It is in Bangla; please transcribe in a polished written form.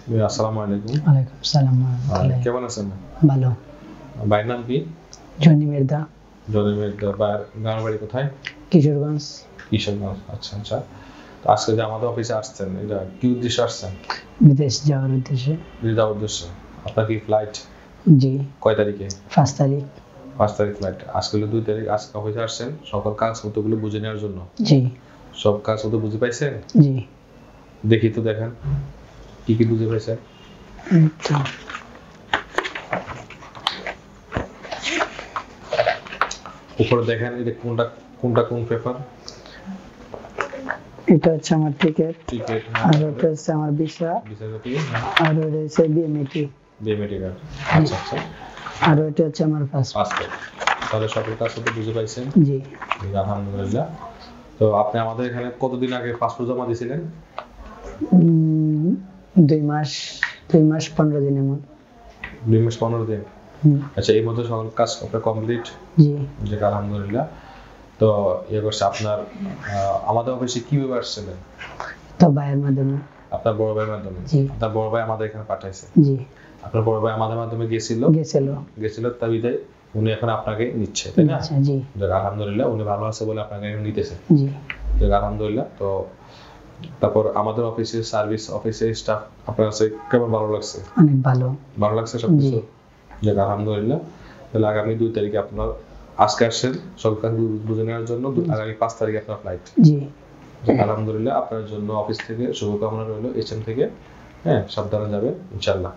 আসসালামু আলাইকুম। ওয়ালাইকুম আসসালাম ওয়া রাহমাতুল্লাহ। কেমন আছেন? ভালো। ভাইয়ের নাম কি? জনি মির্জা। জনি মির্জা। গ্রামের বাড়ি কোথায়? কিশোরগঞ্জ। কিশোরগঞ্জ। আচ্ছা আচ্ছা। তো আজকে যে আমাদের অফিসে আসছেন, এটা কি উদ্দেশ্যে আসছেন? বিদেশ যাওয়ার উদ্দেশ্যে। বিদেশ যাওয়ার উদ্দেশ্যে। আপনার কি ফ্লাইট? জি। কয় তারিখে? 5 তারিখ। 5 তারিখ ফ্লাইট। আজকে হলো 2 তারিখ। আজকে অফিসে আসছেন সকল কাগজপত্রগুলো বুঝে নেওয়ার জন্য। জি। সব কাগজপত্র বুঝে পাইছেন? জি। দেখি তো দেখেন কি কি বুঝে পাইছেন। উপরে দেখেন এটা কোনটা কোন পেপার? এটা হচ্ছে আমার টিকেট। টিকেট। আর এটা হচ্ছে আমার ভিসা। Visa copy. আর এটা হচ্ছে বিএমইটি। BMET card. আচ্ছা আচ্ছা। আর এটা হচ্ছে আমার পাসপোর্ট। তাহলে সকল কাগজপত্র বুঝে পাইছেন? জি। আলহামদুলিল্লাহ। তো আপনি আমাদের এখানে কতদিন আগে পাসপোর্ট জমা দিয়েছিলেন? 2 মাস 15 দিনের মতো। 2 মাস 15 দিন। আচ্ছা, এই মধ্যে সকল কাজ আপনার কমপ্লিট? জি। জি, আলহামদুলিল্লাহ। তো করছে আপনার আমাদের অফিসে কিভাবে আসছিলেন? তো ভাইয়ের মাধ্যমে। আপনার বড় ভাইয়ের মাধ্যমে? জি। আপনার বড় ভাই আমাদের এখানে পাঠাইছে? জি। আপনার বড় ভাই আমাদের মাধ্যমে গেছিল তাই বিদায় উনি এখন আপনাকে নিচ্ছে, তাই না? জি। আলহামদুলিল্লাহ, উনি ভালো আছে বলে আপনাকে নিতেছে। জি। আলহামদুলিল্লাহ। তো তারপর আমাদের অফিসের সার্ভিস, অফিসের স্টাফ আপনার কাছে কেমন ভালো লাগছে? অনেক ভালো লাগছে সবকিছু? আলহামদুলিল্লাহ। তাহলে আগামী 2 তারিখে আপনার আজকে আসছেন সব কাজ বুঝে নেওয়ার জন্য, আগামী 5 তারিখে আপনার ফ্লাইট। জি। আলহামদুলিল্লাহ, আপনার জন্য অফিস থেকে শুভকামনা রইল, এইচএম থেকে। হ্যাঁ, সাবধানে যাবেন ইনশাআল্লাহ।